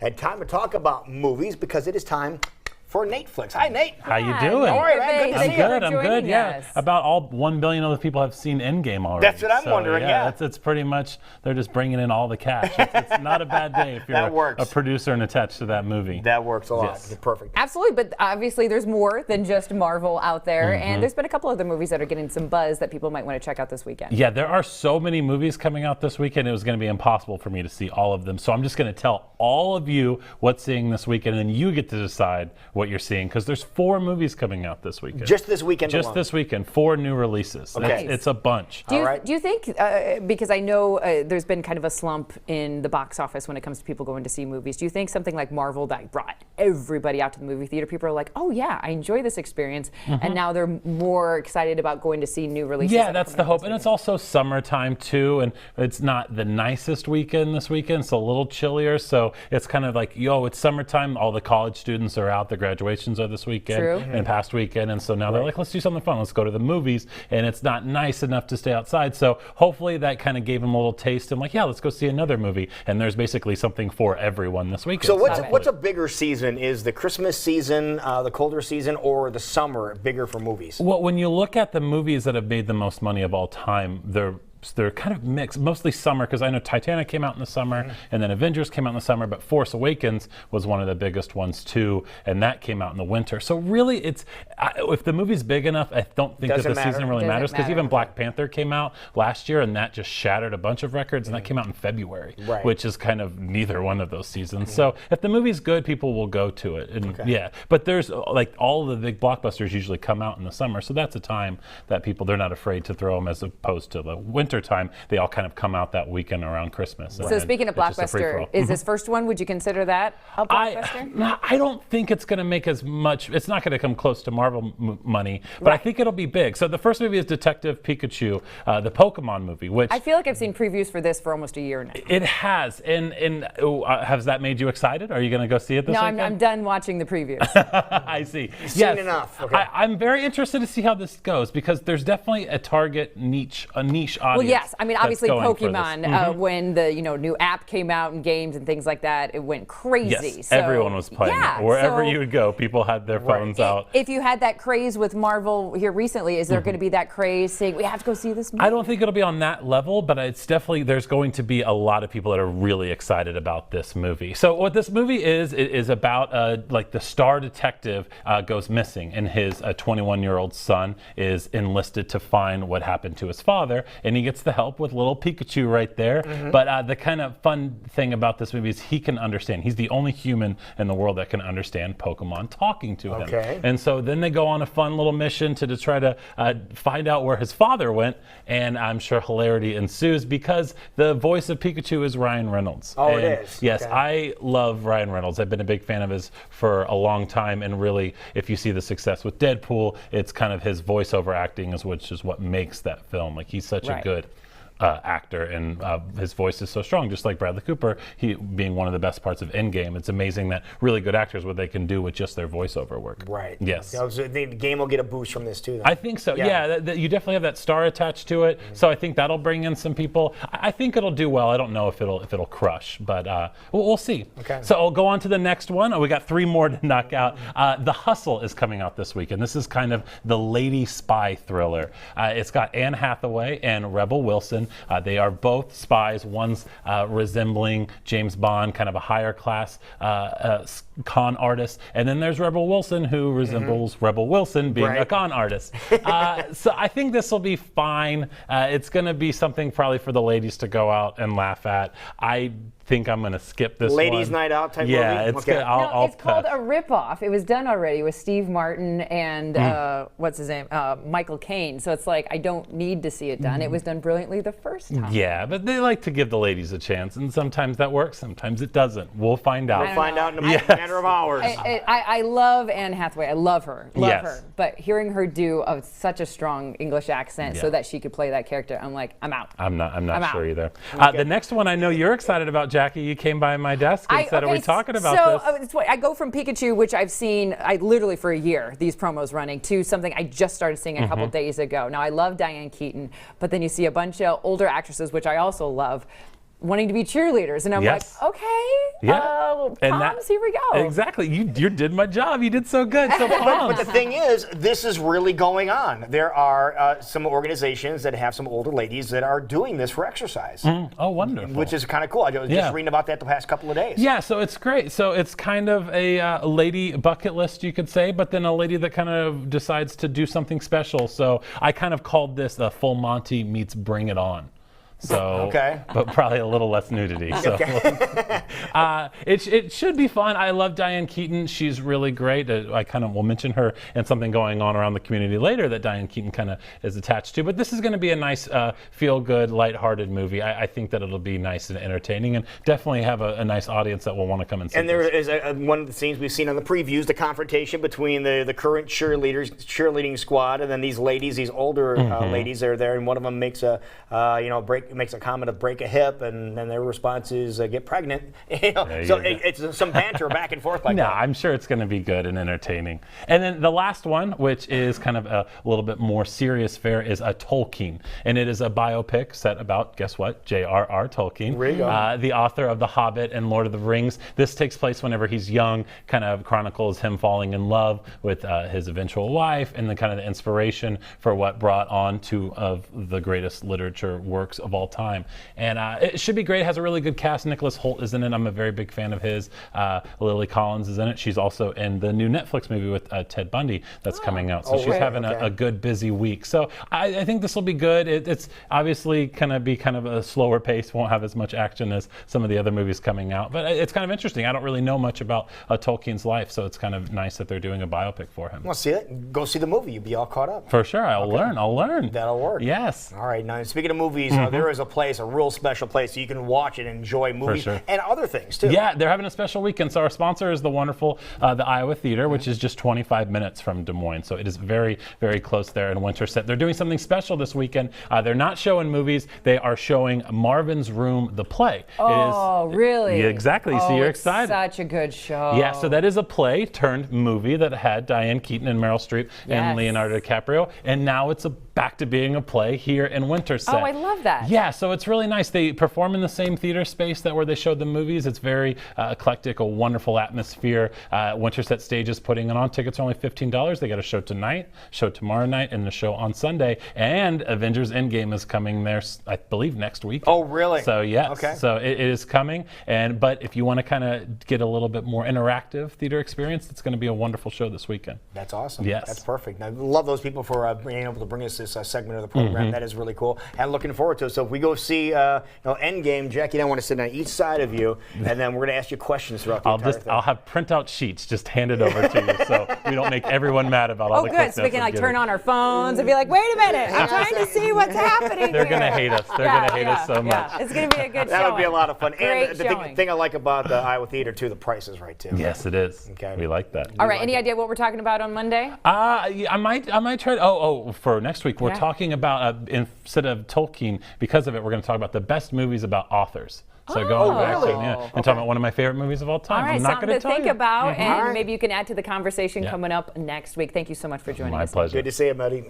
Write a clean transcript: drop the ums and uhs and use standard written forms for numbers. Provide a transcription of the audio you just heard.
and time to talk about movies because it is time for NateFlix. Hi, Nate. How you doing? All right, man. Good to see you. I'm good. Yeah, about all 1 billion other people have seen Endgame already. That's what I'm wondering. Yeah, it's pretty much they're just bringing in all the cash. It's not a bad day if you're a producer and attached to that movie. That works a lot. Yes. Perfect. Absolutely, but obviously there's more than just Marvel out there, and there's been a couple other movies that are getting some buzz that people might want to check out this weekend. Yeah, there are so many movies coming out this weekend. It was going to be impossible for me to see all of them. So I'm just going to tell all of you what's seeing this weekend, and then you get to decide what you're seeing because there's 4 movies coming out this weekend. Just this weekend Just alone. this weekend, 4 new releases. Okay. It's a bunch. Do you think, because I know there's been kind of a slump in the box office when it comes to people going to see movies, do you think something like Marvel that brought everybody out to the movie theater, people are like, oh yeah, I enjoy this experience, and now they're more excited about going to see new releases? Yeah, that's the hope. And it's also summertime too, and it's not the nicest weekend this weekend. It's a little chillier, so it's kind of like, yo, it's summertime. All the college students are out. The graduations are this weekend and past weekend, and so now they're like, let's do something fun. Let's go to the movies, and it's not nice enough to stay outside. So hopefully that kind of gave them a little taste. And like, yeah, let's go see another movie. And there's basically something for everyone this weekend. So what's a bigger season? Is the Christmas season, the colder season, or the summer bigger for movies? Well, when you look at the movies that have made the most money of all time, they're kind of mixed, mostly summer, because I know Titanic came out in the summer, and then Avengers came out in the summer, but Force Awakens was one of the biggest ones too, and that came out in the winter. So really, if the movie's big enough, I don't think that the season really matters, because even Black Panther came out last year, and that just shattered a bunch of records, and that came out in February, which is kind of neither one of those seasons. So if the movie's good, people will go to it, and yeah. But there's like all the big blockbusters usually come out in the summer, so that's a time that they're not afraid to throw them, as opposed to the winter time. They all kind of come out that weekend around Christmas. So speaking of blockbuster, is this first one, would you consider that a blockbuster? I don't think it's going to make as much. It's not going to come close to Marvel money, but I think it'll be big. So the first movie is Detective Pikachu, the Pokemon movie, which I feel like I've seen previews for this for almost a year now. It has, and has that made you excited? Are you going to go see it this weekend? No, I'm done watching the previews. I see. Seen enough. Okay. I'm very interested to see how this goes, because there's definitely a target niche audience. Well, yes. I mean, obviously Pokemon, when the new app came out and games and things like that, it went crazy. Yes, so, everyone was playing it. Wherever you would go, people had their phones out. If you had that craze with Marvel here recently, is there going to be that craze saying, we have to go see this movie? I don't think it'll be on that level, but it's definitely, there's going to be a lot of people that are really excited about this movie. So what this movie is about, like, the star detective goes missing, and his 21-year-old son is enlisted to find what happened to his father, and he gets the help with little Pikachu right there. But the kind of fun thing about this movie is he can understand. He's the only human in the world that can understand Pokemon talking to him. And so then they go on a fun little mission to try to find out where his father went, and I'm sure hilarity ensues because the voice of Pikachu is Ryan Reynolds. Oh, it is? Yes, I love Ryan Reynolds. I've been a big fan of his for a long time, and really, if you see the success with Deadpool, it's kind of his voiceover acting which is what makes that film. Like, he's such a good actor, and his voice is so strong, just like Bradley Cooper, he being one of the best parts of Endgame. It's amazing that really good actors, what they can do with just their voiceover work. Right. Yes. The game will get a boost from this too, then. I think so. Yeah, you definitely have that star attached to it, so I think that'll bring in some people. I think it'll do well. I don't know if it'll crush, but we'll see. Okay. So I'll go on to the next one. We got 3 more to knock out. The Hustle is coming out this week, and this is kind of the lady spy thriller. It's got Anne Hathaway and Rebel Wilson. They are both spies. One's resembling James Bond, kind of a higher class con artist. And then there's Rebel Wilson, who resembles Rebel Wilson being a con artist. So I think this will be fine. It's going to be something probably for the ladies to go out and laugh at. I think I'm going to skip this Ladies' one. night out type movie? Yeah, it's good. It's called A Ripoff. It was done already with Steve Martin and what's his name? Michael Caine. So it's like, I don't need to see it done. It was done brilliantly the first time. Yeah, but they like to give the ladies a chance, and sometimes that works, sometimes it doesn't. We'll find out. We'll find out in a matter of hours. I love Anne Hathaway. I love her. Love her. But hearing her do such a strong English accent so that she could play that character, I'm like, I'm out. I'm not sure either. The next one I know you're excited about, Jackie. You came by my desk and said, are we talking about this? So I go from Pikachu, which I've seen literally for a year, these promos running, to something I just started seeing a couple days ago. Now, I love Diane Keaton, but then you see a bunch of older actresses, which I also love. wanting to be cheerleaders, and I'm Yes. like, okay, Yeah. poms, here we go. Exactly. You did my job. You did so good. So But poms. the thing is, this is really going on. There are some organizations that have some older ladies that are doing this for exercise, Oh, wonderful. which is kind of cool. I was just reading about that the past couple of days. Yeah, so it's great. So it's kind of a lady bucket list, you could say, but then a lady that kind of decides to do something special. So I kind of called this Full Monty meets Bring It On. So, but probably a little less nudity. So, it should be fun. I love Diane Keaton. She's really great. I kind of will mention her and something going on around the community later that Diane Keaton kind of is attached to. But this is going to be a nice, feel-good, lighthearted movie. I think that it'll be nice and entertaining, and definitely have a nice audience that will want to come and see. And there is one of the scenes we've seen on the previews, the confrontation between the current cheerleading squad, and then these ladies, these older ladies that are there, and one of them makes a makes a comment of break a hip, and then their response is get pregnant. It's some banter back and forth like that. I'm sure it's going to be good and entertaining. And then the last one, which is kind of a little bit more serious fare, is a Tolkien, and it is a biopic set about, guess what, J.R.R. Tolkien, the author of The Hobbit and Lord of the Rings. This takes place whenever he's young, kind of chronicles him falling in love with his eventual wife, and the kind of the inspiration for what brought on two of the greatest literature works of all time. And it should be great. It has a really good cast. Nicholas Hoult is in it. I'm a very big fan of his. Lily Collins is in it. She's also in the new Netflix movie with Ted Bundy that's coming out. So she's having a good, busy week. So I think this will be good. It's obviously going to be kind of a slower pace. Won't have as much action as some of the other movies coming out. But it's kind of interesting. I don't really know much about Tolkien's life, so it's kind of nice that they're doing a biopic for him. Well, see it. Go see the movie. You'll be all caught up. For sure. I'll learn. That'll work. Yes. All right. Now, speaking of movies, there is a place, a real special place, so you can watch and enjoy movies and other things, too. Yeah, they're having a special weekend. So our sponsor is the wonderful the Iowa Theater, which is just 25 minutes from Des Moines. So it is very, very close there in Winterset. They're doing something special this weekend. They're not showing movies. They are showing Marvin's Room, the play. Oh, really? Yeah, exactly. So you're excited. Such a good show. Yeah, so that is a play turned movie that had Diane Keaton and Meryl Streep and Leonardo DiCaprio. And now it's back to being a play here in Winterset. Oh, I love that. Yeah, so it's really nice. They perform in the same theater space where they showed the movies. It's very eclectic, a wonderful atmosphere. Winterset Stage is putting it on. Tickets are only $15. They got a show tonight, show tomorrow night, and the show on Sunday. And Avengers Endgame is coming there, I believe, next week. Oh, really? So, yes. So it is coming. But if you want to kind of get a little bit more interactive theater experience, it's going to be a wonderful show this weekend. That's awesome. Yes. That's perfect. I love those people for being able to bring us this segment of the program. That is really cool. And looking forward to it. So if we go see Endgame, Jackie and I want to sit on each side of you, and then we're going to ask you questions throughout the entire thing. I'll have printout sheets just handed over to you, so we don't make everyone mad about all the good. So we can turn on our phones and be like, wait a minute, I'm trying to see what's happening. They're going to hate us. They're going to hate us so much. Yeah. It's going to be a good show. That would be a lot of fun. Great And the thing I like about the Iowa Theater too, the price is right too. Yes, it is. Okay. We like that. All right. Any idea what we're talking about on Monday? I might try. For next week, we're talking about instead of Tolkien, because of it, we're going to talk about the best movies about authors. So going back and talking about one of my favorite movies of all time. All right, I'm not something going to to think about, and All right. maybe you can add to the conversation coming up next week. Thank you so much for joining us. My pleasure. Good to see you, buddy.